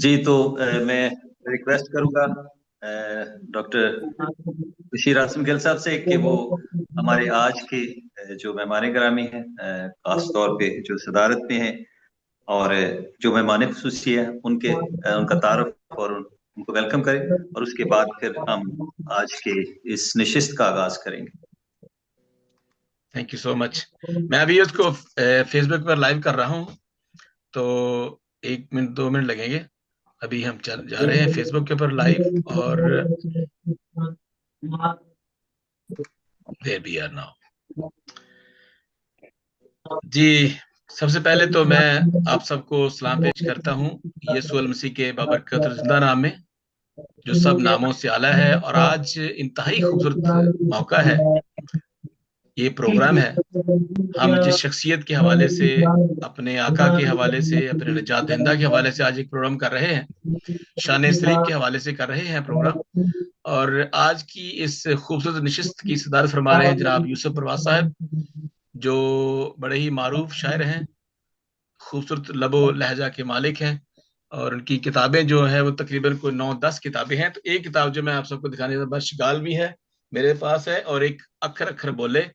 जी तो मैं रिक्वेस्ट करूंगा डॉक्टर बशीर आसिम गिल साहब से कि वो हमारे आज के जो मेहमान गिरामी हैं, खास तौर पे जो सदारत में हैं और जो मेहमान खुसूसी है उनका तारुफ और उनको वेलकम करें, और उसके बाद फिर हम आज के इस नशिस्त का आगाज करेंगे। Thank you so much. मैं अभी उसको फेसबुक पर लाइव कर रहा हूँ, तो 1 मिनट 2 मिनट लगेंगे। अभी हम चल जा रहे हैं फेसबुक के ऊपर लाइव, और देयर वी आर नाउ। जी, सबसे पहले तो मैं आप सबको सलाम पेश करता हूँ यीशु अल मसीह के बाबरकत और जिंदा नाम में, जो सब नामों से आला है। और आज इंतहाई खूबसूरत मौका है, ये प्रोग्राम है। हम जिस शख्सियत के हवाले से, अपने आका के हवाले से, अपने निजात दहिंदा के हवाले से आज एक प्रोग्राम कर रहे हैं, शान सलीब के हवाले से कर रहे हैं प्रोग्राम। और आज की इस खूबसूरत नशिस्त की सदारत फरमा रहे हैं जनाब यूसुफ परवाज साहब, जो बड़े ही मारूफ शायर हैं, खूबसूरत लबो लहजा के मालिक हैं। और उनकी किताबें जो है वो तकरीबन कोई 9-10 किताबें हैं। तो एक किताब जो मैं आप सबको दिखाने का बस शिगाल भी है मेरे पास है, और एक अखर अखर बोले,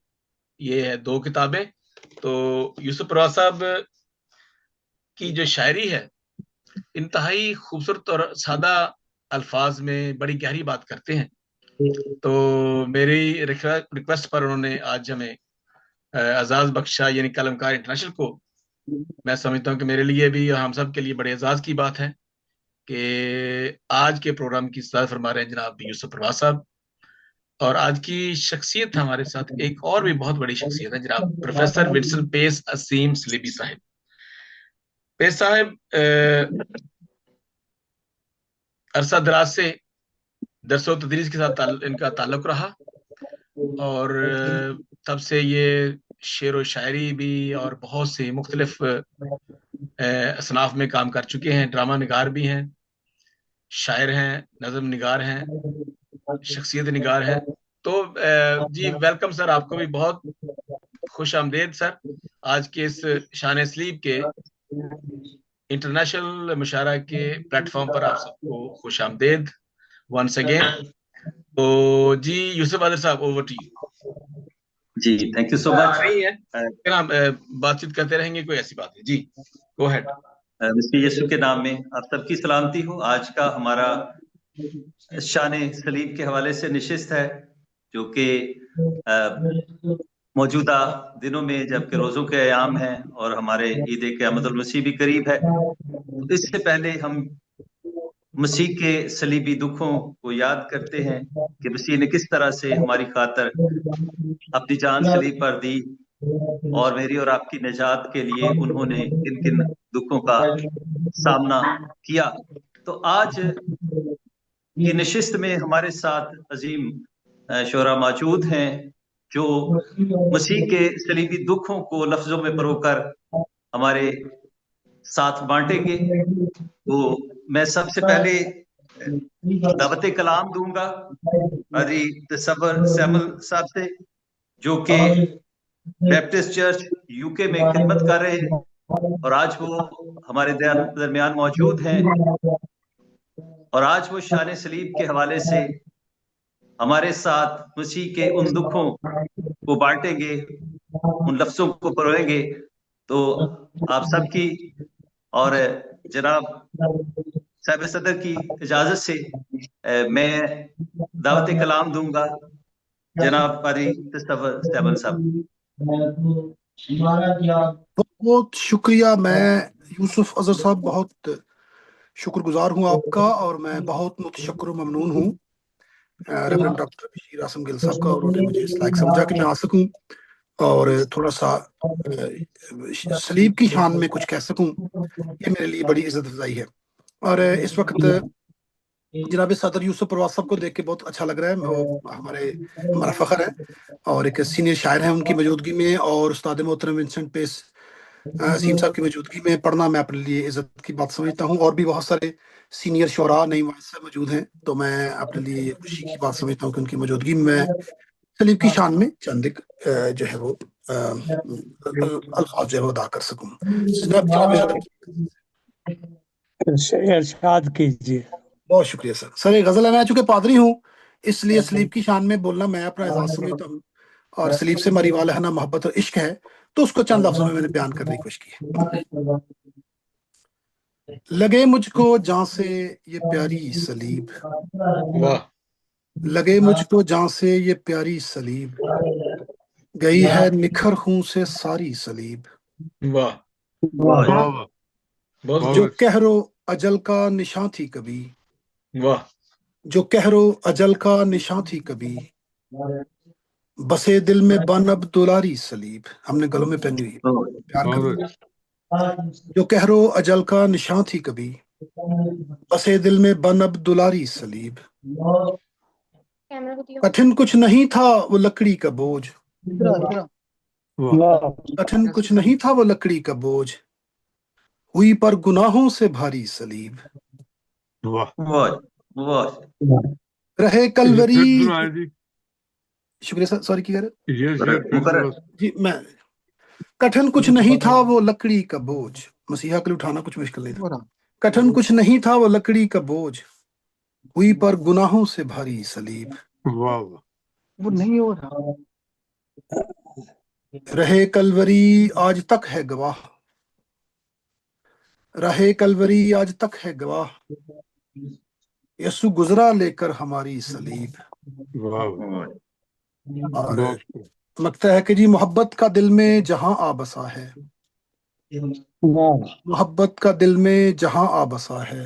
ये है 2 किताबें। तो यूसुफ परवाज साहब की जो शायरी है, इंतहाई खूबसूरत और सादा अल्फाज में बड़ी गहरी बात करते हैं। तो मेरी रिक्वेस्ट पर उन्होंने आज हमें एजाज बख्शा, यानी कलमकार इंटरनेशनल को। मैं समझता हूँ कि मेरे लिए भी और हम सब के लिए बड़े एजाज की बात है कि आज के प्रोग्राम की सदारत फरमा रहे हैं जनाब यूसुफ परवाज साहब। और आज की शख्सियत हमारे साथ एक और भी बहुत बड़ी शख्सियत है, जनाब प्रोफेसर विंसन पेस असीम सलीबी साहब। पेस साहब अरसा दराज से दरस व तदरीस के साथ इनका ताल्लुक रहा, और तब से ये शेर व शायरी भी और बहुत से मुख्तलिफ असनाफ में काम कर चुके हैं। ड्रामा निगार भी हैं, शायर हैं, नज़म निगार हैं, शख्सियत निगार हैं। तो जी वेलकम सर, आपको भी बहुत खुश आमदेद सर, आज के इस शान सलीब के इंटरनेशनल मुशायरा के प्लेटफॉर्म पर आप सबको खुश आमदेद वंस अगेन। तो जी यूसुफ आदिल साहब, ओवर टू यू। जी थैंक यू सो मच। नहीं है, हम बातचीत करते रहेंगे, कोई ऐसी बात नहीं। जी गो हेड। मिस्टर यीशु के नाम में आप सबकी सलामती हो। आज का हमारा शान सलीब के हवाले से नशिस्त है, जो कि मौजूदा दिनों में जबकि रोज़ों के अयाम हैं और हमारे ईद क़यामतुल मसीह भी करीब है, तो इससे पहले हम मसीह के सलीबी दुखों को याद करते हैं कि मसीह ने किस तरह से हमारी खातर अपनी जान सलीब पर दी, और मेरी और आपकी निजात के लिए उन्होंने किन किन दुखों का सामना किया। तो आज की नशिस्त में हमारे साथ अजीम शोरा मौजूद हैं, जो मसीह के सलीबी दुखों को लफ्जों में परोकर हमारे साथ बांटेंगे। तो मैं सबसे पहले दावत कलाम दूंगा अजी तसव्वुर सैमुअल साहब से, जो कि बैप्टिस्ट चर्च यूके में खिदमत कर रहे हैं, और आज वो हमारे दरमियान मौजूद हैं, और आज वो शान सलीब के हवाले से हमारे साथ मसीह के उन दुखों को बांटेंगे, उन लफ्जों को परोएंगे। तो आप सबकी और जनाब साहिब सदर की इजाजत से मैं दावत कलाम दूंगा जनाब पारी तसव्वुर सैमुअल साहब। बहुत बहुत शुक्रिया। मैं यूसुफ अजहर साहब बहुत शुक्रगुजार हूँ आपका, और मैं बहुत मुतशक्कर ममनून हूँ रेवरेंड डॉक्टर बशीर आसिम गिल साहब का। उन्होंने मुझे इस लायक समझा कि मैं आ सकूं और थोड़ा सा सलीब की शान में कुछ कह सकूं। ये मेरे लिए बड़ी इज्जत अफजाई है। और इस वक्त जनाब सदर यूसुफ परवाज साहब को देख के बहुत अच्छा लग रहा है। वो हमारा फख्र है, और एक सीनियर शायर है उनकी मौजूदगी में, और उस्ताद मोहतरम विंसेंट पेस असीम साहब की मौजूदगी में पढ़ना मैं अपने लिए इज्जत की बात समझता हूँ। और भी बहुत सारे सीनियर शोरा नई साहब मौजूद हैं, तो मैं अपने लिए खुशी की बात समझता हूँ कि उनकी मौजूदगी में मैं सलीब की शान में चंद जो है वो अल्फाज जो है वो अदा कर सकूँ। जनाब ارشاد کیجیے۔ बहुत शुक्रिया सर। सर एक गजल है, मैं चूंकि पादरी हूँ इसलिए सलीब की शान में बोलना मैं अपना एजाज समझता हूँ, और सलीब से हमारी वाला है ना मोहब्बत और इश्क है, तो उसको चंद लफ्जों में मैंने बयान करने की कोशिश की है। लगे मुझको जान से ये प्यारी सलीब, वाह लगे मुझको जान से ये प्यारी सलीब, गई है निखर खून से सारी सलीब, वाह वाह واہ واہ बहुत जो खूब। कहरो अजल का निशान थी कभी, वाह जो कहरो अजल का निशान थी कभी, बसे दिल में बनब दुलारी सलीब। हमने गलों में पहनी हुई है, प्यार بہت करते हैं। اچھا जो कहरो अजल का निशान थी कभी, बसे दिल में बनब दुलारी सलीब, कठिन कुछ नहीं था वो लकड़ी का बोझ, واہ कठिन कुछ नहीं था वो लकड़ी का बोझ, हुई पर गुनाहों से भारी सलीब, واہ वाह वाह रहे یہ कलवरी। پھر سنائیں جی، शुक्रिया सर, सॉरी की कह रहे یہ شعر پھر मुकर्रर ذرا जी। मैं कठिन कुछ नहीं था वो लकड़ी का बोझ, मसीहा के लिए उठाना कुछ मुश्किल नहीं था। कठिन कुछ नहीं था वो लकड़ी का बोझ, हुई पर गुनाहों से भारी सलीब, واہ واہ वो नहीं हो रहा। रहे कलवरी आज तक है गवाह, रहे कलवरी आज तक है गवाह, यसु गुजरा लेकर हमारी सलीब। واہ واہ वाह और بہت लगता है कि जी मोहब्बत का दिल में जहां आ बसा है, واہ मोहब्बत का दिल में जहां आ बसा है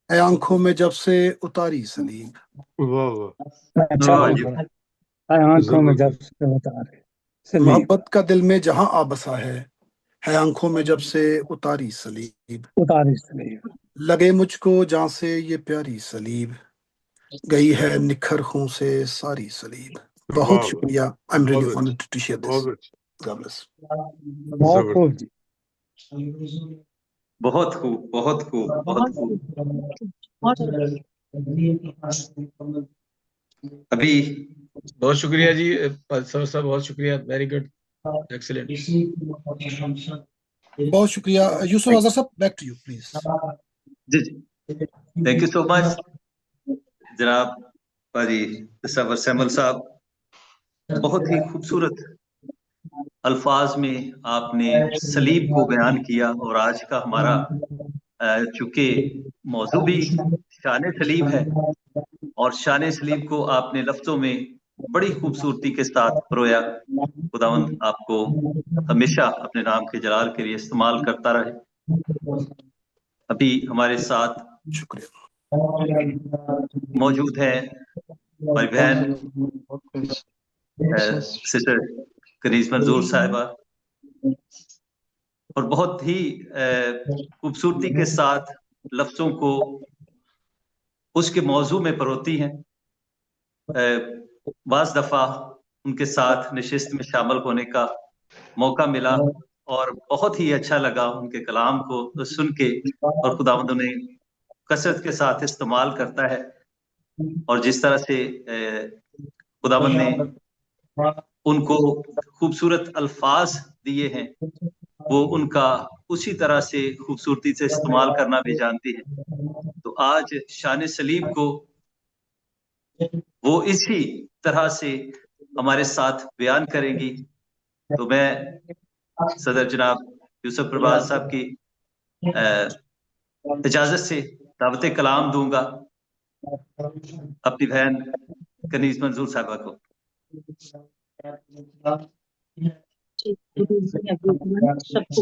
आंखों में जब से उतारी सलीब। واہ واہ اچھا वाह بول जी رہا ہے آنکھوں میں جب زبردست سے بتا رہے سلیب मोहब्बत का दिल में जहां आ बसा है आंखों में जब से उतारी सलीब, اتاری سلیب लगे मुझको जहां से ये प्यारी सलीब, गई है निखर खूं से सारी सलीब। बहुत واہ واہ शुक्रिया। आई एम रियली بہت ऑनर्ड टू शेयर दिस। بہت اچھا गॉड ब्लेस। بہت خوب زبردست جی बहुत खूब बहुत खूब बहुत खूब अभी बहुत शुक्रिया जी सर साहब, बहुत शुक्रिया, वेरी गुड, एक्सीलेंट। बहुत शुक्रिया। यूसुफ अजहर साहब, बैक टू यू प्लीज। जी थैंक यू सो मच जनाब पाजी सफर सैमुअल साहब, बहुत ही खूबसूरत अल्फाज में आपने सलीब को बयान किया। और आज का हमारा चूंकि मौजू भी शान सलीब है, और शान सलीब को आपने लफ्जों में बड़ी खूबसूरती के साथ परोया। खुदावंद आपको हमेशा अपने नाम के जलाल के लिए इस्तेमाल करता रहे। अभी हमारे साथ शुक्रिया। मौजूद है हमारी बहन सिस्टर कनीज मंजूर साहिबा, और बहुत ही खूबसूरती के साथ लफ्जों को उसके मौजू में परोती हैं। बाज़ दफ़ा उनके साथ नशिस्त में शामिल होने का मौका मिला और बहुत ही अच्छा लगा उनके कलाम को सुन के, और खुदावंद उन्हें कसरत के साथ इस्तेमाल करता है। और जिस तरह से खुदावंद ने उनको खूबसूरत अल्फाज दिए हैं, वो उनका उसी तरह से खूबसूरती से इस्तेमाल करना भी जानती है। तो आज शान सलीब को वो इसी तरह से हमारे साथ बयान करेंगी। तो मैं सदर जनाब यूसुफ प्रभात साहब की इजाजत से दावत कलाम दूंगा अपनी बहन कनीज मंजूर साहबा को। सबको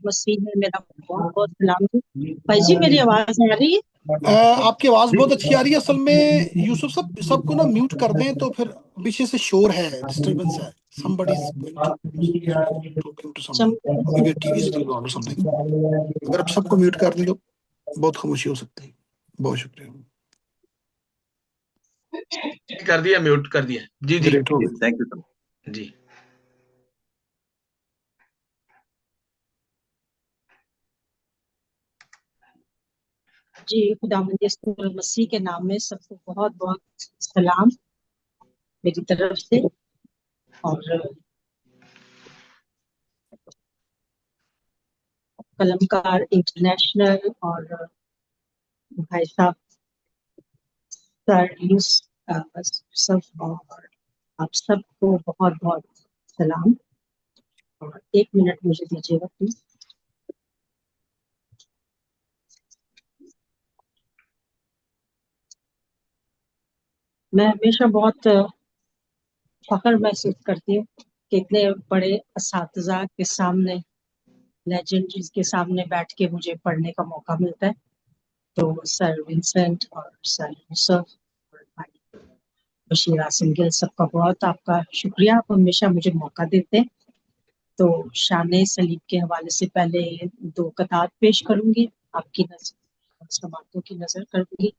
मसीह में मेरा बहुत बहुत सलाम है। भाई जी मेरी आवाज आ रही है? आपकी आवाज बहुत अच्छी आ रही है। असल में यूसुफ साहब सबको ना म्यूट कर दें, तो फिर पीछे से शोर है, डिस्टरबेंस है। somebody is going to talking to someone, maybe TV is still on or something. अगर आप सबको म्यूट कर दें तो बहुत खामोशी हो सकती है। बहुत शुक्रिया। कर दिया, म्यूट कर दिया जी। जी ग्रेट हो गया। थैंक यू जी जी खुदावंद यीशु मसीह के नाम में सबको बहुत बहुत सलाम मेरी तरफ से। और कलमकार इंटरनेशनल और भाई साहब सर यूसुफ और आप सबको बहुत बहुत सलाम। और 1 मिनट मुझे दीजिएगा प्लीज। मैं हमेशा बहुत फख्र महसूस करती हूँ कि इतने बड़े असातिज़ा के सामने, लेजेंडरीज के सामने बैठ के मुझे पढ़ने का मौका मिलता है। तो सर विंसेंट और सर यूसुफ और भाई बशीर आसिम गिल सबका बहुत आपका शुक्रिया, आप हमेशा मुझे मौका देते हैं। तो शान सलीब के हवाले से पहले 2 कतार पेश करूंगी, आपकी नजर समातों की नजर करूंगी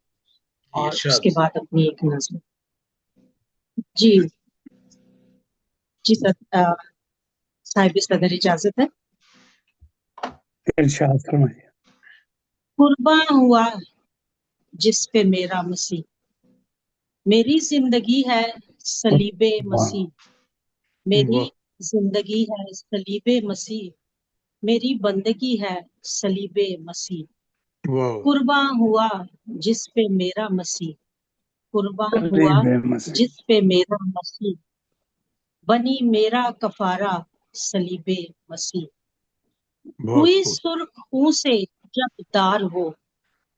और उसके बाद अपनी एक नजर। जी जी सर, साहिब सदर इजाजत है। इरशाद फरमाइए। कुर्बान हुआ जिस पे मेरा मसीह, मेरी जिंदगी है सलीबे मसीह, मेरी जिंदगी है सलीबे मसीह, मेरी बंदगी है सलीबे मसीह। कुर्बान हुआ जिस पे मेरा मसीह, कुर्बान हुआ जिस पे मेरा मसीह, बनी मेरा कफारा सलीबे मसीह। हुई सुर्ख ऊं से जब दार वो,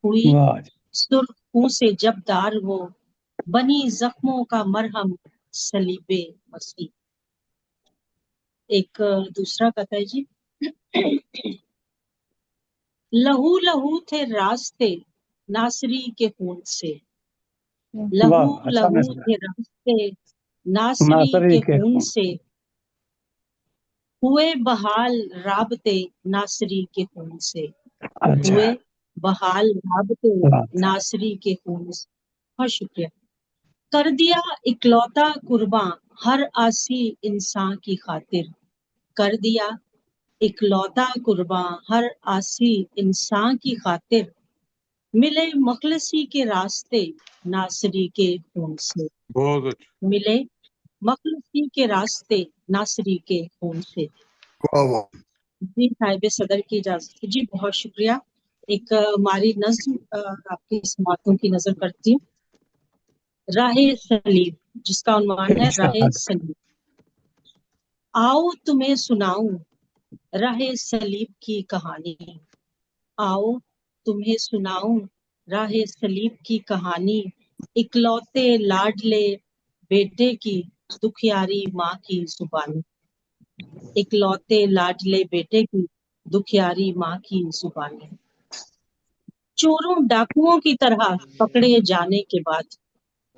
हुई सुर्ख ऊं से जब दार वो, बनी जख्मों का मरहम सलीबे मसीह। एक दूसरा कथा है जी। लहू लहू थे रास्ते नासरी के खून से, लहू लहू थे रास्ते नासरी के खून से, हुए बहाल राबते नासरी के खून से, हुए बहाल राबते नासरी के खून से। बहुत शुक्रिया। कर दिया इकलौता कुर्बान हर आसी इंसान की खातिर, कर दिया इकलौता कुर्बान हर आसी इंसान की खातिर, मिले मखलसी के रास्ते नासरी के खून से, मिले मखलसी के रास्ते नासरी के खून से। जी साहिब सदर की इजाजत। जी बहुत शुक्रिया। एक हमारी नज्म आपकी समातों की नजर करती हूँ। राहे सलीब, जिसका उन्वान है राहे सलीब। आओ तुम्हें सुनाऊं राहे सलीब की कहानी, आओ तुम्हें सुनाऊं राहे सलीब की कहानी, इकलौते लाडले बेटे की दुखियारी माँ की जुबानी, इकलौते लाडले बेटे की दुखियारी माँ की जुबानी। चोरों डाकुओं की तरह पकड़े जाने के बाद,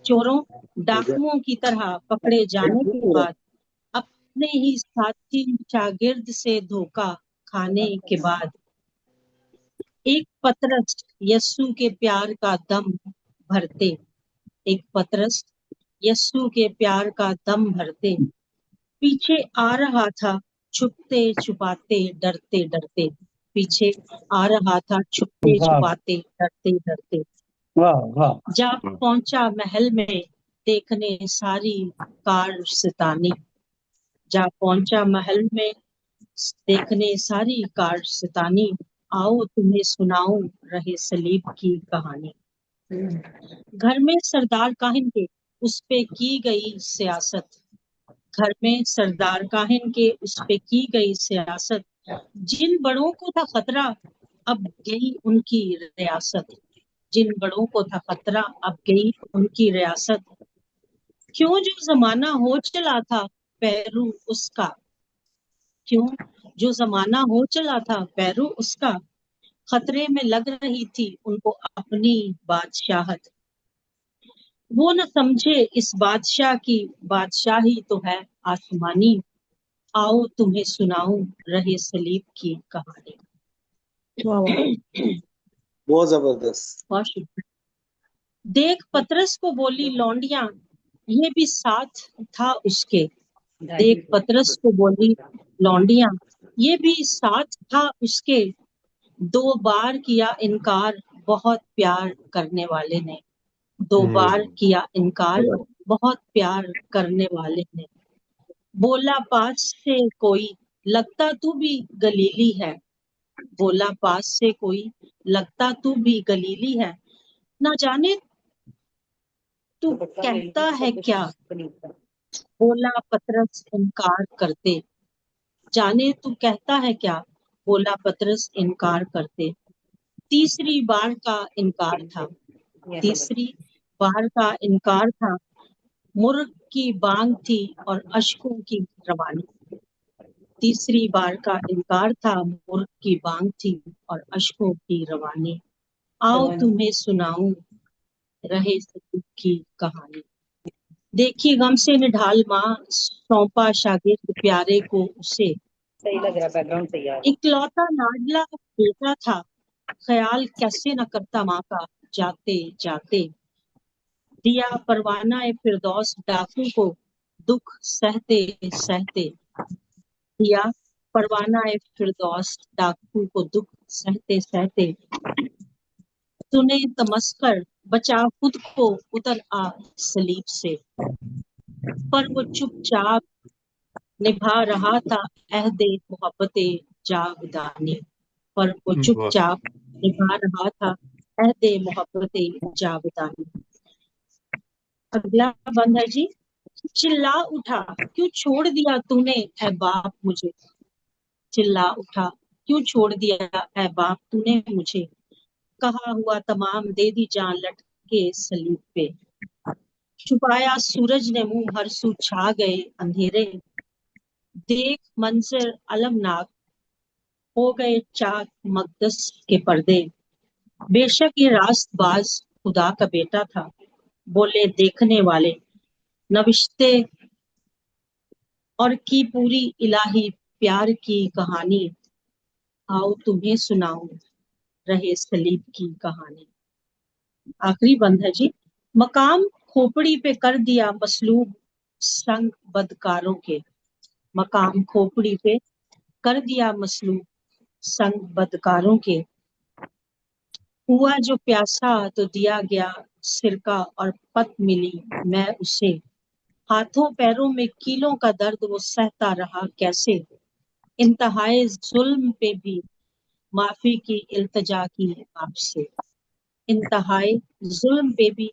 चोरों डाकुओं की तरह पकड़े जाने के बाद, अपने ही साथी शागिर्द से धोखा खाने के बाद, एक पतरस यस्सु के प्यार का दम भरते, एक पतरस यस्सु के प्यार का दम भरते, पीछे आ रहा था छुपते छुपाते डरते डरते, पीछे आ रहा था छुपते छुपाते डरते डरते। जा पहुंचा महल में देखने सारी कारस्तानी, जा पहुंचा महल में देखने सारी कारस्तानी, आओ तुम्हें सुनाऊं रहे सलीब की कहानी। घर में सरदार काहिन के उस पे की गई सियासत, घर में सरदार काहिन के उस पे की गई सियासत, जिन बड़ों को था खतरा अब गई उनकी रियासत, जिन बड़ों को था खतरा अब गई उनकी रियासत। क्यों जो जमाना हो चला था पैरू उसका, क्यों जो जमाना हो चला था पैरू उसका, खतरे में लग रही थी उनको अपनी बादशाहत। वो न समझे इस बादशाह की बादशाही तो है आसमानी, आओ तुम्हें सुनाऊं रहे सलीब की कहानी। बहुत जबरदस्त। बहुत शुक्रिया। देख पतरस को बोली लौंडियां ये भी साथ था उसके, देख पतरस को बोली लौंडियां ये भी साथ था उसके, 2 बार किया इनकार बहुत प्यार करने वाले ने, 2 बार किया इनकार बहुत प्यार करने वाले ने। बोला पास से कोई लगता तू भी गलीली है, बोला पास से कोई, लगता तू भी गलीली है, ना जाने तू कहता है क्या, बोला पतरस इनकार करते, जाने तू कहता है क्या, बोला पतरस इनकार करते। तीसरी बार का इनकार था, तीसरी बार का इनकार था। मुर्ग की बांग थी और अश्कों की रवानी। तीसरी बार का इनकार था, मुर्ग की बांग थी और अश्कों की रवानी। आओ तुम्हें सुनाऊं रहे सलीब की कहानी। देखी गम से निढाल माँ, सौंपा शागिर्द प्यारे को उसे। सही लग रहा, बैकग्राउंड सही है। इकलौता लाडला बेटा था, ख्याल कैसे न करता माँ का जाते जाते। दिया परवाना ए फिरदौस डाकू को दुख सहते सहते। दिया परवाना ए फिरदौस डाकू को दुख सहते सहते। तूने तमस्कर बचा खुद को, उतर आ सलीब से। पर वो चुपचाप निभा रहा था अहदे मोहब्बते जावदानी। पर वो चुपचाप निभा रहा था अहदे मोहब्बते जावदानी। अगला बंद है जी। चिल्ला उठा क्यों छोड़ दिया तूने ऐ बाप मुझे। चिल्ला उठा क्यों छोड़ दिया ऐ बाप तूने मुझे। कहा हुआ तमाम दे दी जान लटके सलीब पे। छुपाया सूरज ने मुंह, हर सू छा गए अंधेरे। देख मंजर अलमनाक हो गए चाक मकदस के पर्दे। बेशक ये रास्तबाज खुदा का बेटा था, बोले देखने वाले नविश्ते और की पूरी इलाही प्यार की कहानी। आओ तुम्हें सुनाऊं रहे सलीब की कहानी। आखिरी बंद है जी। मकाम खोपड़ी पे कर दिया मसलूब संग बदकारों के। मकाम खोपड़ी पे कर दिया मसलूब संग बदकारों के। हुआ जो प्यासा तो दिया गया सिरका और पत मिली मैं उसे। हाथों पैरों में कीलों का दर्द वो सहता रहा कैसे। इंतहाए जुल्म पे भी माफी की इल्तजा की आपसे। इंतहाए जुल्म पे भी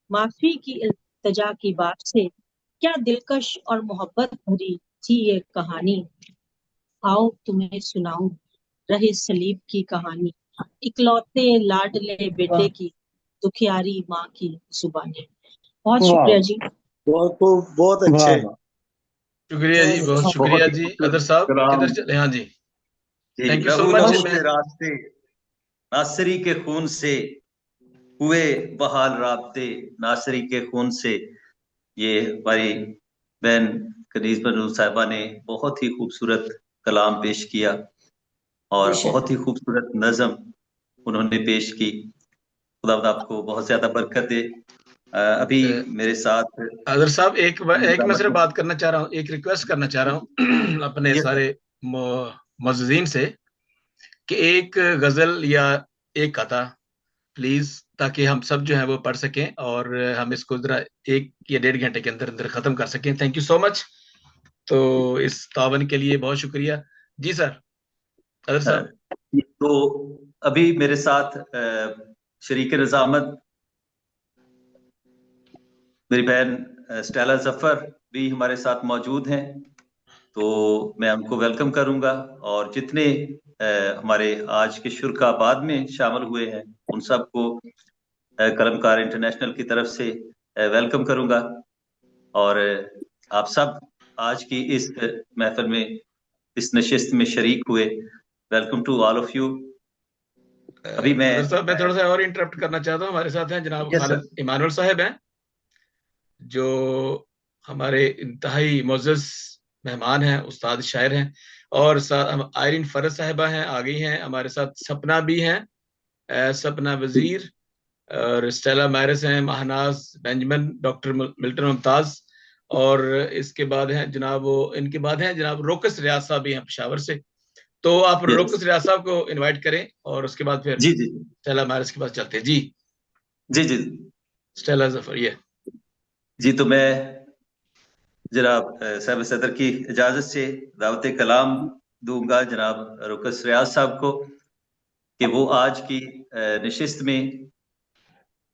माफी की इल्तजा की बात से। क्या दिलकश और मोहब्बत भरी थी ये कहानी। आओ तुम्हें सुनाऊं रहे सलीब की कहानी। इकलौते लाडले बेटे की दुखियारी माँ की जुबानी। बहुत शुक्रिया जी। बहुत अच्छे। शुक्रिया जी, बहुत शुक्रिया जी। अदर साहब किधर चले। हाँ जी, थैंक यू सो मच। रास्ते नासरी के खून से हुए बहाल राब्ते, नासरी के खून से। ये हमारी बहन कनीज बनू साहिबा ने बहुत ही खूबसूरत कलाम पेश किया और बहुत ही खूबसूरत नज़म उन्होंने पेश की। खुदा आपको बहुत ज्यादा बरकत दे। अभी मेरे साथ अदर साहब एक मैं सिर्फ बात करना चाह रहा हूँ, एक रिक्वेस्ट करना चाह रहा हूँ अपने सारे मौजूदीन से कि एक गजल या एक कथा प्लीज, ताकि हम सब जो है वो पढ़ सकें और हम इसको जरा 1 या 1.5 घंटे के अंदर अंदर खत्म कर सकें। Thank you so much. तो इस तावन के लिए बहुत शुक्रिया जी सर। अदर साहब तो अभी मेरे साथ शरीक रजामत मेरी बहन स्टेला जफर भी हमारे साथ मौजूद हैं, तो मैं उनको वेलकम करूंगा। और जितने हमारे आज के शुरका बाद में शामिल हुए हैं उन सबको कलमकार इंटरनेशनल की तरफ से वेलकम करूंगा। और आप सब आज की इस महफिल में, इस नशिस्त में शरीक हुए, welcome to all of you. अभी मैं थोड़ा सा और इंटरप्ट करना चाहता हूँ। हमारे साथ हैं जनाब खालिद इमानुअल साहब हैं, जो हमारे इंतहाई मोअज़्ज़ज़ मेहमान हैं, उस्ताद शायर हैं। और साथ आयरीन फरज साहिबा हैं, आ गई हैं हमारे साथ। सपना भी हैं, सपना वजीर, और स्टेला मैरिस हैं, महानाज बेंजामिन, डॉक्टर मिल्टन मुमताज। और इसके बाद हैं जनाब इनके बाद हैं जनाब रोकस रियाज साहब भी हैं पेशावर से। तो आप रोकस रियाज साहब को इनवाइट करें और उसके बाद फिर स्टेला मैरिस के पास चलते हैं। जी जी जी स्टेला जफर ये जी। तो मैं जनाब साहब सदर की इजाजत से दावत कलाम दूंगा जनाब रोकस रियाज साहब को। کہ وہ آج کی نشست میں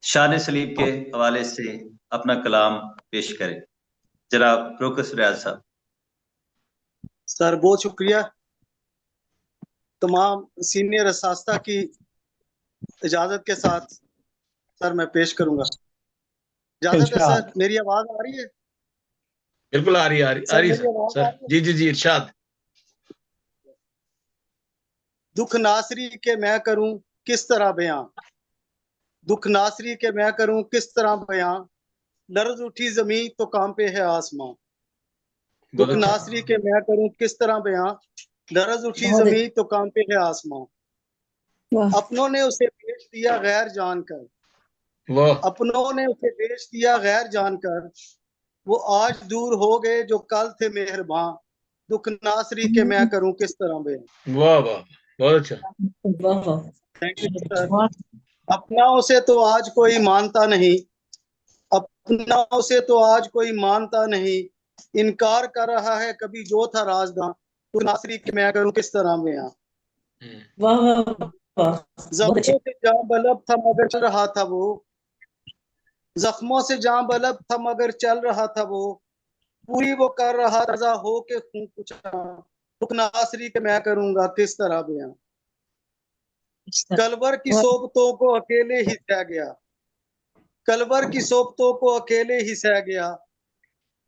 شان سلیب کے حوالے سے اپنا کلام پیش کرے. جناب روکس ریاض صاحب. سر بہت شکریہ. تمام سینئر اساتذہ کی اجازت کے ساتھ سر میں پیش کروں گا. اجازت ہے سر؟ میری آواز آ رہی ہے؟ بالکل آ رہی ہے سر. جی ارشاد. دکھ ناصری کے میں کروں کس طرح بیان، دکھ ناصری کے میں کروں کس طرح بیان، لرز اٹھی زمین تو کانپے ہے آسمان. دکھ ناصری کے میں کروں کس طرح بیان، لرز اٹھی زمین تو کانپے ہے آسمان. اپنوں نے اسے بیچ دیا غیر جان کر، اپنوں نے اسے بیچ دیا غیر جان کر، وہ آج دور ہو گئے جو کل تھے مہربان. دکھ ناصری کے میں کروں کس طرح بیان. واہ واہ، بہت اچھا. اپناؤں سے تو آج کوئی مانتا نہیں، اپناؤں سے تو آج کوئی مانتا نہیں، انکار کر رہا ہے کبھی جو تھا رازداں. دکھ ناصری کے میں کروں کس طرح بیان. زخموں سے جاں بلب تھا مگر چل رہا تھا وہ، زخموں سے جاں بلب تھا مگر چل رہا تھا وہ، پوری وہ کر رہا رضا ہو کے خون پوچھا. دکھ ناصری کے میں کروں گا کس طرح بیان. کلور کی صحبتوں کو اکیلے ہی سہ گیا، کلور کی صحبتوں کو اکیلے ہی سہ گیا،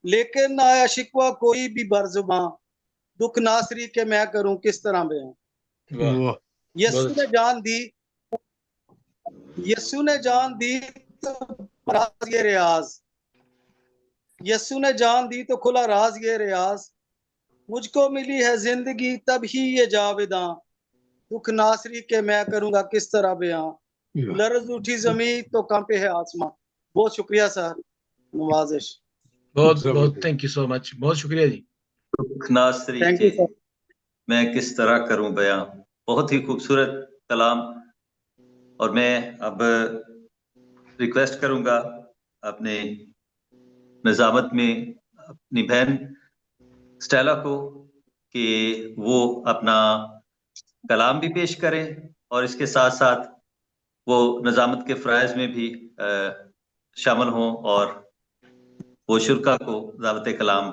لیکن نہ آیا شکوہ کوئی بھی برزباں. دکھ ناصری کے میں کروں کس طرح بیان. یسو نے جان دی، یسو نے جان دی تو راز یہ ریاض، یسو نے جان دی تو کھلا راز یہ ریاض. مجھ کو ملی ہے زندگی تب ہی یہ جاویداں. دکھ ناصری کے میں کروں گا کس طرح بیان، لرز اٹھی زمین تو کانپے ہے آسمان. بہت شکریہ سر، نوازش. بہت بہت تھینک یو سو مچ. بہت شکریہ جی. دکھ ناصری کے میں کس طرح کروں بیان. بہت ہی خوبصورت کلام. اور میں اب ریکویسٹ کروں گا اپنے نظامت میں اپنی بہن اسٹیلا کو کہ وہ اپنا کلام بھی پیش کریں اور اس کے ساتھ ساتھ وہ نظامت کے فرائض میں بھی شامل ہوں اور وہ شرکا کو دعوت کلام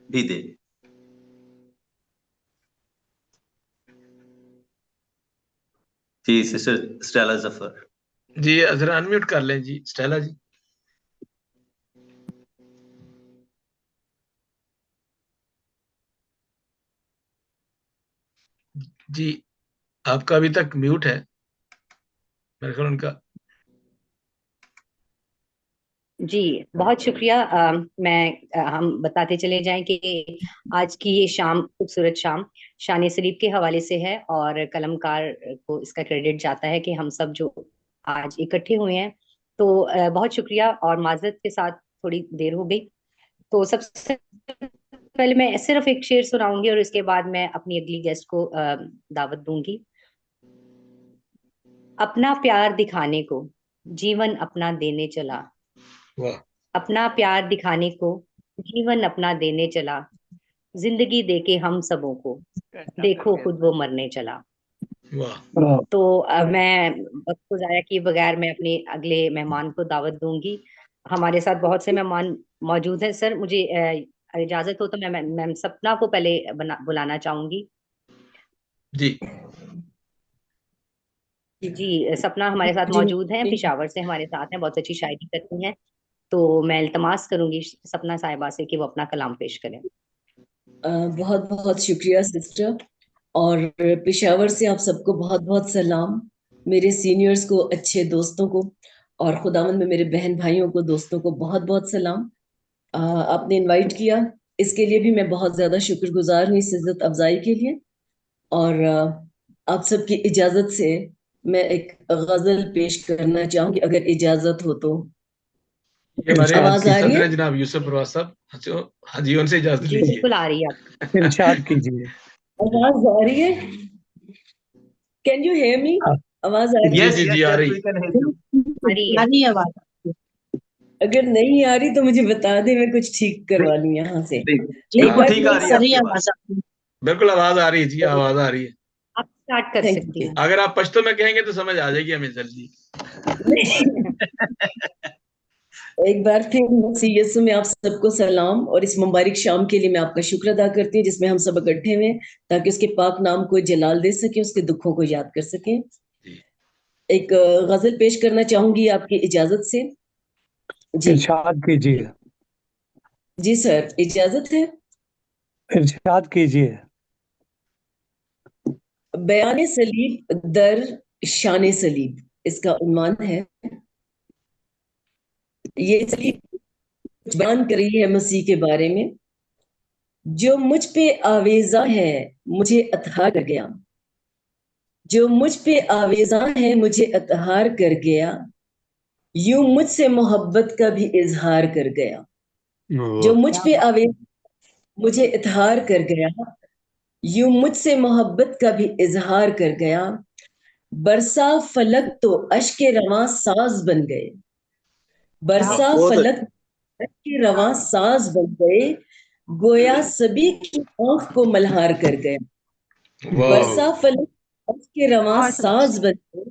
بھی دے. جی سسٹر اسٹیلا ظفر. جی ذرا انمیوٹ کر لیں جی اسٹیلا جی. جی آپ کا ابھی تک میوٹ ہے میرے خیال ان کا. جی بہت شکریہ. ہم بتاتے چلے جائیں کہ آج کی یہ شام خوبصورت شام شان سلیب کے حوالے سے ہے اور قلمکار کو اس کا کریڈٹ جاتا ہے کہ ہم سب جو آج اکٹھے ہوئے ہیں. تو بہت شکریہ اور معذرت کے ساتھ تھوڑی دیر ہو گئی. تو سب سے پہلے میں صرف ایک شعر سناؤں گی اور اس کے بعد میں اپنی اگلی گیسٹ کو دعوت دوں گی. اپنا پیار دکھانے کو جیون اپنا دینے چلا، اپنا پیار دکھانے کو جیون اپنا دینے چلا، زندگی دے کے ہم سبوں کو دیکھو خود وہ مرنے چلا. تو میں وقت کو ضائع کیے بغیر میں اپنے اگلے مہمان کو دعوت دوں گی. ہمارے ساتھ بہت سے مہمان موجود ہیں. سر مجھے اجازت ہو تو میں سپنا کو پہلے بلانا چاہوں گی. جی جی سپنا ہمارے ساتھ موجود ہیں، پشاور سے ہمارے ساتھ ہیں، بہت اچھی شاعری کرتی ہیں. تو میں التماس کروں گی سپنا صاحبہ سے کہ وہ اپنا کلام پیش کریں. بہت بہت شکریہ سسٹر. اور پشاور سے آپ سب کو بہت بہت سلام، میرے سینئرز کو، اچھے دوستوں کو، اور خداوند میں میرے بہن بھائیوں کو، دوستوں کو بہت بہت سلام. آپ نے انوائٹ کیا اس کے لیے بھی میں بہت زیادہ شکر گزار ہوں، اس عزت افزائی کے لیے. اور آپ سب کی اجازت سے میں ایک غزل پیش کرنا چاہوں گی اگر اجازت ہو تو. آواز آ رہی ہے جناب یوسف پرواز صاحب؟ ہاں جی ان سے اجازت جی لیجیے. بالکل آ رہی ہے. ارشاد کیجیے. آواز آ رہی ہے؟ Can you hear me? آواز آ رہی ہے؟ جی جی آ رہی. آ رہی ہے آواز. اگر نہیں آ رہی تو مجھے بتا دیں، میں کچھ ٹھیک کروا لوں یہاں سے. بالکل ٹھیک آ رہی ہے. آواز. بالکل آواز آ رہی ہے جی، آواز آ رہی ہے. آپ स्टार्ट कर Thank सकती you. हूँ। अगर आप पश्तो में कहेंगे तो समझ आ जाएगी हमें जल्दी। एक बार फिर मसीह यीशु में आप सबको सलाम, और इस मुबारक शाम के लिए मैं आपका शुक्र अदा करती हूँ जिसमें हम सब इकट्ठे हुए ताकि उसके पाक नाम को जलाल दे सके, उसके दुखों को याद कर सके। एक गजल पेश करना चाहूंगी आपकी इजाजत से। जी इरशाद कीजिए। जी सर, इजाजत है। इरशाद कीजिए। बयान सलीब दर शान सलीब, इसका उन्वान है। ये सलीब बयान कर रही है मसीह के बारे में। जो मुझ पे आवेजा है मुझे अतहार कर गया, जो मुझ पे आवेजा है मुझे अतहार कर गया, यूं मुझसे मोहब्बत का भी इजहार कर गया। जो मुझ पे आवेजा मुझे इजहार कर गया, यूं मुझसे मोहब्बत का भी इजहार कर गया। बरसा फलक तो अश्के रवां साज बन गए, बरसा फलक अश्के रवां साज बन गए, गोया सभी की आंख को मल्हार कर गया। बरसा फलक अश्के रवां साज बन गए,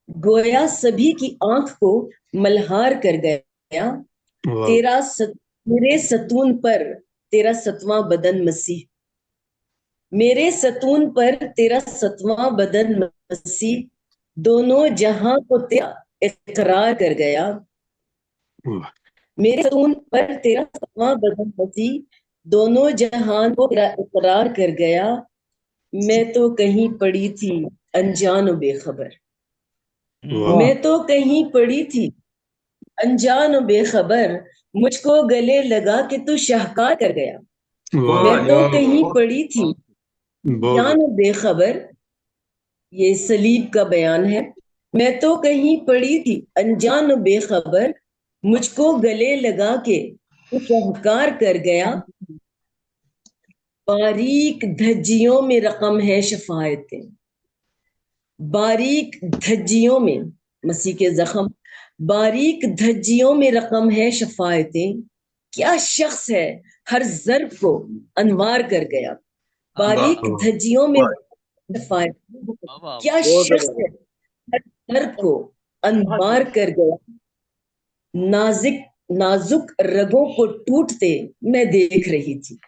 गोया सभी की आंख को मल्हार कर गया। मेरे सतून पर तेरा सतवां बदन मसीह, मेरे सतून पर तेरा सतवां बदन मसीह, दोनों जहां को तेरा इकरार कर गया। मेरे सतून पर तेरा सतवां बदन मसीह, दोनों जहां को तेरा इकरार कर गया। मैं तो कहीं पड़ी थी अनजान और बेखबर, मैं तो कहीं पड़ी थी अनजान और बेखबर, मुझको गले लगा के तू शाहकार कर गया। मैं तो कहीं पड़ी थी अनजान और बेखबर, ये सलीब का बयान है। मैं तो कहीं पड़ी थी अनजान और बेखबर, मुझको गले लगा के तू शाहकार कर गया। बारीक धज्जियों में रकम है शफायतें, बारीक धज्जियों में मसीह के जख्म, बारीक धज्जियों में रकम है शफायतें। क्या शख्स है हर ज़र्ब को अनवार कर गया, बारीक धज्जियों में शफायतें। क्या शख्स है हर ज़र्ब को अनवार कर गया। नाजुक रगों को टूटते मैं देख रही थी।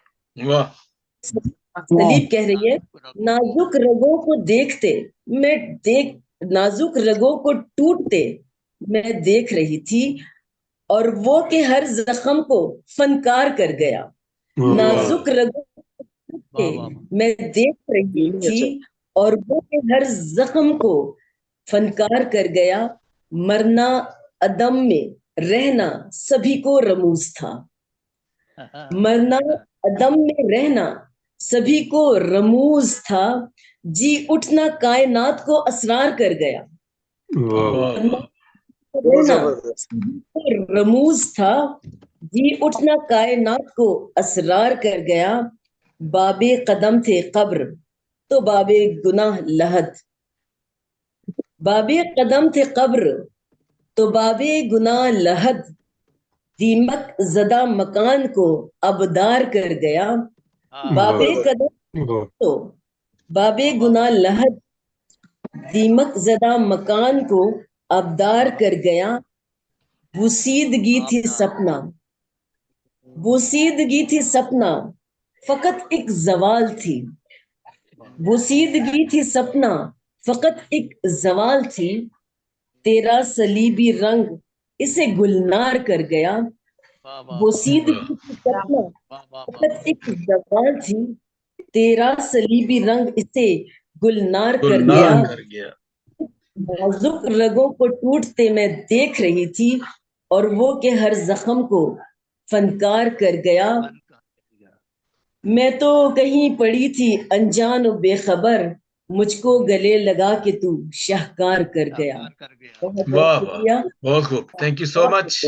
सलीब कह रही है, नाजुक रगों को देखते नाजुक रगों को टूटते मैं देख रही थी, और वो के हर जख्म को फनकार कर गया। नाजुक रगों को टूटते मैं देख रही थी, और वो के हर जख्म को फनकार कर गया। मरना अदम में रहना सभी को रमूज था, मरना अदम में रहना सभी को रमूज था, जी उठना कायनात को असरार कर गया। रहना सभी को रमूज था, जी उठना कायनात को असरार कर गया। बाबे कदम थे कब्र तो बाबे गुनाह लहद, बाबे कदम थे कब्र तो बाबे गुनाह लहद, दीमक जदा मकान को अबदार कर गया। बाबे कदम तो बाबे गुनाह लहद, दीमक जदा मकान को अबदार कर गया। बुसीदगी थी सपना, बुसीदगी थी सपना, फकत एक जवाल थी, बुसीदगी थी सपना, फकत एक जवाल थी। तेरा सलीबी रंग इसे गुलनार कर गया। बुसीदगी थी सपना, फकत एक जवाल थी, तेरा सलीबी रंग इसे गुलनार कर गया। नाजुक रगों को टूटते मैं देख रही थी, और वो के हर जख्म को फनकार कर गया। मैं तो कहीं पड़ी थी अनजान और बेखबर, मुझको गले लगा के तू शाहकार कर गया। बहुत बहुत शुक्रिया, बहुत खूब, थैंक यू सो मच।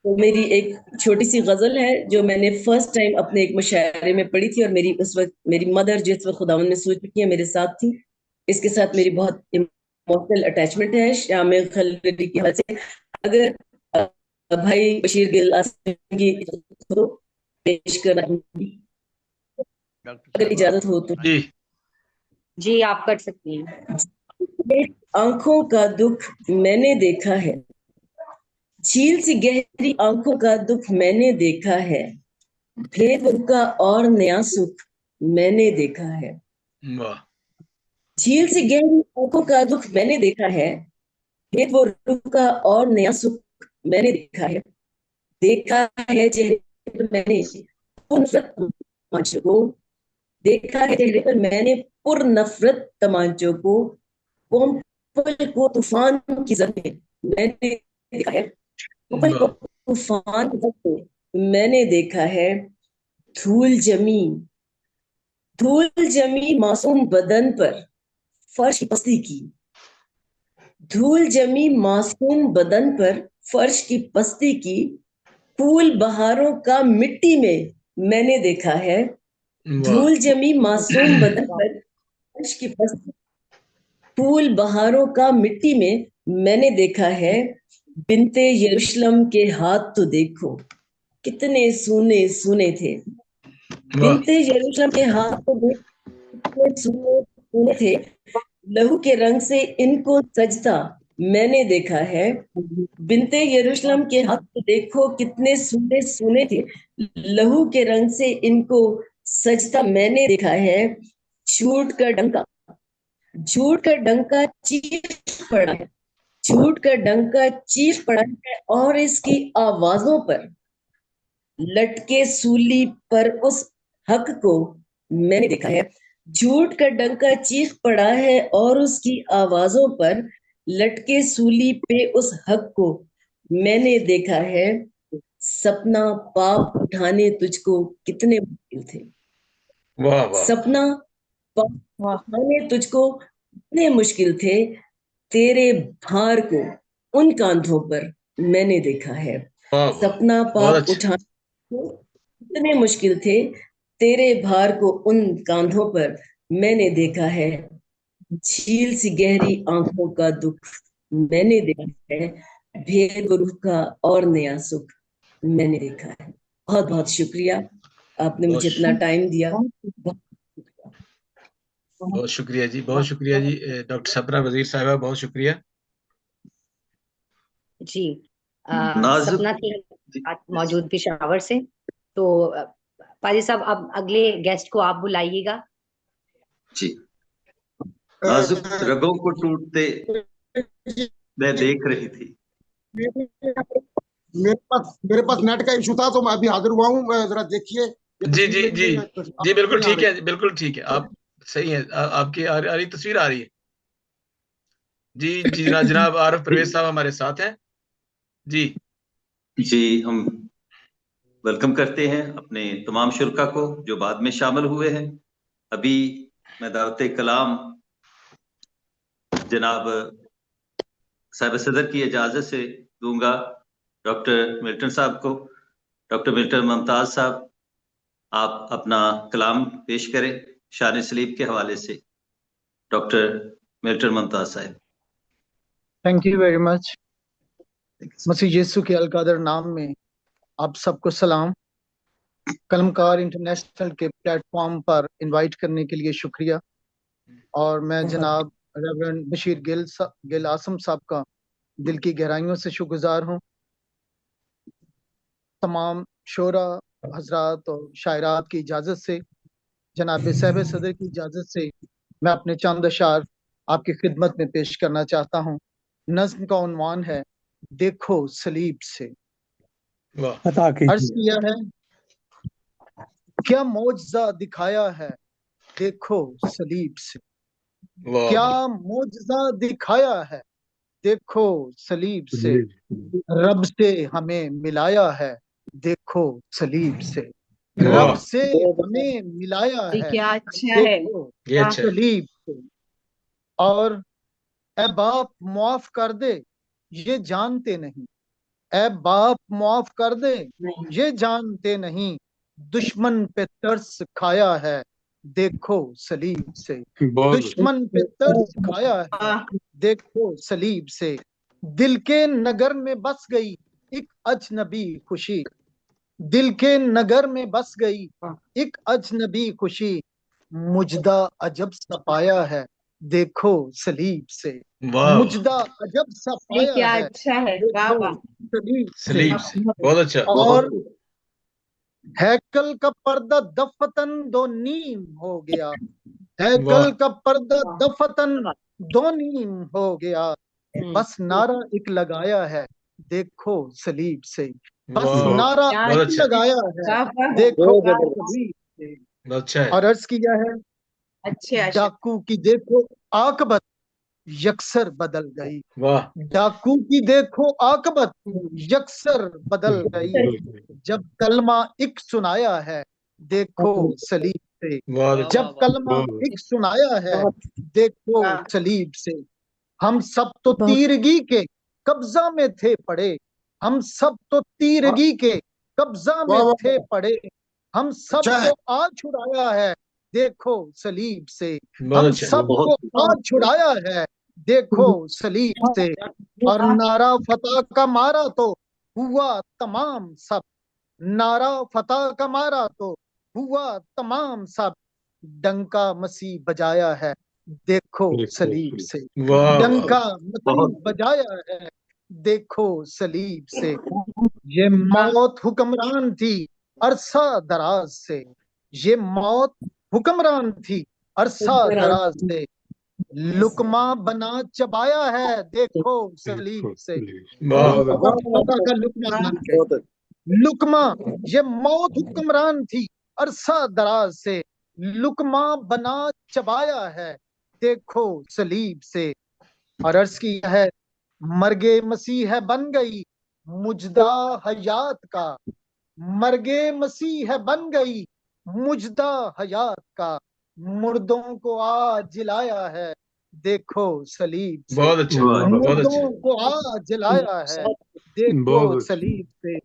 तो मेरी एक छोटी सी गजल है जो मैंने फर्स्ट टाइम अपने एक मुशायरे में पढ़ी थी, और मेरी उस वक्त मेरी मदर जिस वक्त खुदावन में सूझ चुकी है मेरे साथ थी। इसके साथ मेरी बहुत इमोशनल अटैचमेंट है शामिल खलरी की वजह से। अगर भाई बशीर गिल की तो पेश करना। अगर इजाजत हो तो। जी आप कर सकती हैं। आंखों का दुख मैंने देखा है, झील सी गहरी आंखों का दुख मैंने देखा है, भेद का और नया सुख मैंने देखा है। झील सी गहरी आंखों का दुख मैंने देखा है, भेद का और नया सुख मैंने देखा है। देखा है चेहरे पर मैंने नफरत तमांचों को, देखा है चेहरे पर मैंने पुर नफरत तमांचों को, कोम्पल को तूफान की जद में मैंने देखा है, कोम्पल को तूफान की जद में मैंने देखा है। धूल जमी मासूम बदन पर फर्श की पस्ती की, धूल जमी मासूम बदन पर फर्श की पस्ती की, फूल बहारों का मिट्टी में मैंने देखा है। धूल जमी मासूम बदन पर फर्श की पस्ती, फूल बहारों का मिट्टी में मैंने देखा है। बिनते यरूशलेम के हाथ तो देखो कितने सूने सूने थे, बिनते यरूशलेम के हाथ तो देखो कितने सूने सूने थे, लहू के रंग से इनको सजता मैंने देखा है। बिनते यरूशलेम के हाथ तो देखो कितने सूने सूने थे, लहू के रंग से इनको सजता मैंने देखा है। झूठ का डंका चीख पड़ा है, झूठ का डंका चीख पड़ा है, और इसकी आवाजों पर लटके सूली पर उस हक को मैंने देखा है। झूठ का डंका चीख पड़ा है और उसकी आवाजों पर लटके सूली पे उस हक को मैंने देखा है। सपना पाप उठाने तुझको कितने मुश्किल थे, सपना पाप उठाने तुझको कितने मुश्किल थे, तेरे भार को उन कांधों पर मैंने देखा है। सपना पाप उठाने को कितने मुश्किल थे, तेरे भार को उन कांधों पर मैंने देखा है। झील सी गहरी आंखों का दुख मैंने देखा है, भेद रूह का और नया सुख मैंने देखा है। बहुत बहुत शुक्रिया, आपने मुझे इतना टाइम दिया। बहुत शुक्रिया जी, बहुत शुक्रिया जी। डॉक्टर सपना वजीर साहिबा, बहुत शुक्रिया जी। सपना थी मौजूद पेशावर से, तो पाजी साहब अब अगले गेस्ट को आप बुलाइएगा जी। नाजुक रगों को टूटते मैं देख रही थी। मेरे पास नेट का इशू था तो मैं अभी हाजिर हुआ हूँ, जरा देखिए। जी जी जी जी, बिल्कुल ठीक है, बिल्कुल ठीक है, आप सही है, आपकी आ रही तस्वीर आ रही है जी जी। जनाब आरिफ परवेज साहब हमारे साथ हैं जी। जी, हम वेलकम करते हैं अपने तमाम शुरका को जो बाद में शामिल हुए हैं। अभी मैं दावत कलाम जनाब साहिब सदर की इजाजत से दूंगा डॉक्टर मिल्टन साहब को। डॉक्टर मिल्टन मुमताज साहब, आप अपना कलाम पेश करें शान सलीब के हवाले से। Doctor Milton Mumtaz sahab. Thank you very much. मसीह यीशु के अलकादर नाम में आप सबको सलाम। कलमकार इंटरनेशनल के प्लेटफॉर्म पर इनवाइट करने के लिए शुक्रिया, और मैं जनाब रेवरेंड बशीर गिल आसम साहब का दिल की गहराइयों से शुक्रगुजार हूँ। तमाम शोरा हजरात और शायरात की इजाज़त से, जनाब साहिब सदर की इजाज़त से, मैं अपने चंद अशार आपकी खिदमत में पेश करना चाहता हूँ। नज़्म का उन्वान है देखो सलीब से। अर्ज़ किया है, क्या मौजज़ा दिखाया है देखो सलीब से, क्या मौजज़ा दिखाया है देखो सलीब से, रब से हमें मिलाया है देखो सलीब से, रब से हमें मिलाया है देखो सलीब से। और ए बाप मुआफ कर दे ये जानते नहीं, ए बाप मुआफ कर दे ये जानते नहीं, दुश्मन पे तरस खाया है देखो सलीब से, दुश्मन पे तरस खाया है देखो सलीब से। दिल के नगर में बस गई एक अजनबी खुशी, दिल के नगर में बस गई एक अजनबी खुशी, मुजदा अजब सा पाया है देखो सलीब से। वाह मुजदा अजब सा पाया क्या है अच्छा है, वाह देखो वाह। सलीब से। सलीब से, बहुत अच्छा। और हैकल का पर्दा दफतन दो नीम हो गया, हैकल का पर्दा दफतन दो नीम हो गया, बस नारा एक लगाया है देखो सलीब से। बस वाह, नारा बहुत एक अच्छा, लगाया है देखो सलीब से। बहुत अच्छा है। और अर्ज किया है अच्छे डाकू की देखो आकबत यकसर बदल गई, वाह, डाकू की देखो आकबत यकसर बदल गई, जब कलमा एक सुनाया है देखो सलीब से। बहुत अच्छा। जब कलमा एक सुनाया है देखो सलीब से। हम सब तो तीरगी के कब्जा में थे पड़े, हम सब तो तीरगी के कब्जा में थे पड़े, हम सब को आज छुड़ाया है देखो सलीब से। हम सब को आज छुड़ाया है देखो सलीब से। और नारा फतह का मारा तो हुआ तमाम सब, नारा फतह का मारा तो हुआ तमाम सब, डंका मसीह बजाया है देखो सलीब से। डंका मसीह बजाया है देखो सलीब से। ये मौत हुक्मरान थी अरसा दराज से, ये मौत हुक्मरान थी अरसा दराज से, लुकमा बना चबाया है देखो सलीब से। का लुकमा, लुकमा ये मौत हुक्मरान थी अरसा दराज से, लुकमा बना चबाया है देखो सलीब से। और अर्ज किया है मर्गे मसीह बन गई मुजदा हयात का, मर्गे मसीह बन गई मुजदा हयात का, मुर्दों को आज जिलाया है देखो सलीब से। बहुत अच्छा, मुर्दों को आज जिलाया है देखो सलीब से।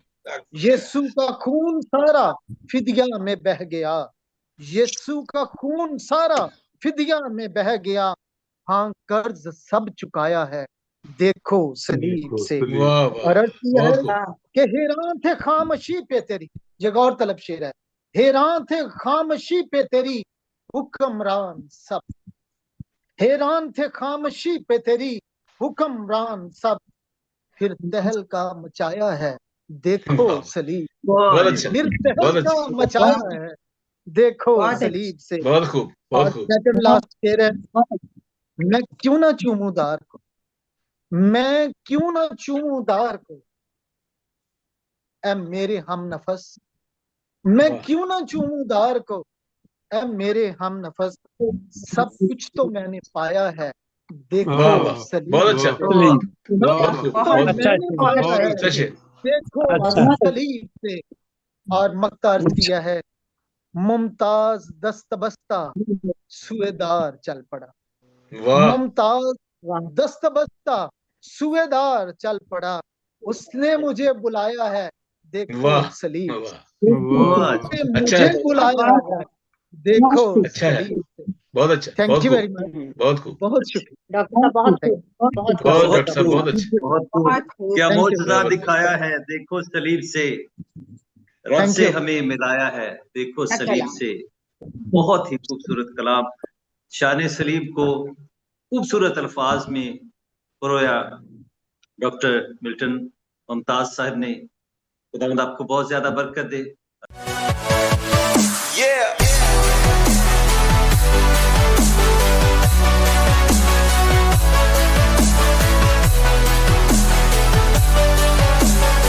यीशु का खून सारा फिदिया में बह गया, यीशु का खून सारा फिदिया में बह गया, हाँ कर्ज सब चुकाया है देखो सलीब से। और अर्थ यह है कि हैरान थे खामोशी पे तेरी, ये गौर तलब शेर है, हैरान थे खामोशी पे तेरी हुक्मरान सब, हैरान थे खामोशी पे तेरी हुक्मरान सब, फिर तहलका मचाया है देखो सलीब, फिर तहलका मचाया है देखो सलीब से। बहुत खूब, बहुत खूब। सेकंड लास्ट शेर है, मैं क्यों ना चूमूं दार को, मैं क्यों ना चूमूं दार को ऐ मेरे हम नफस, मैं क्यों ना चूमूं दार को ऐ मेरे हम नफस, सब कुछ तो मैंने पाया है देखो सलीब। बहुत अच्छा, देखो सलीब से। और मक्ता दिया है मुमताज दस्तबस्ता सुएदार चल पड़ा, मुमताज दस्तबस्ता सुएदार चल पड़ा, उसने मुझे बुलाया है देखो सलीब से, मुझे बुलाया है देखो सलीब से। बहुत अच्छा, थैंक यू वेरी मच, बहुत खूब, बहुत शुक्रिया डॉक्टर साहब, बहुत डॉक्टर साहब, बहुत अच्छे, बहुत क्या मौजज़ा दिखाया है देखो सलीब से, रब से हमें मिलाया है देखो सलीब से। बहुत ही खूबसूरत कलाम, शान सलीब को खूबसूरत अल्फाज में परोया डॉक्टर मिल्टन मुमताज साहब ने। खुदावंद आपको बहुत ज्यादा बरकत दे।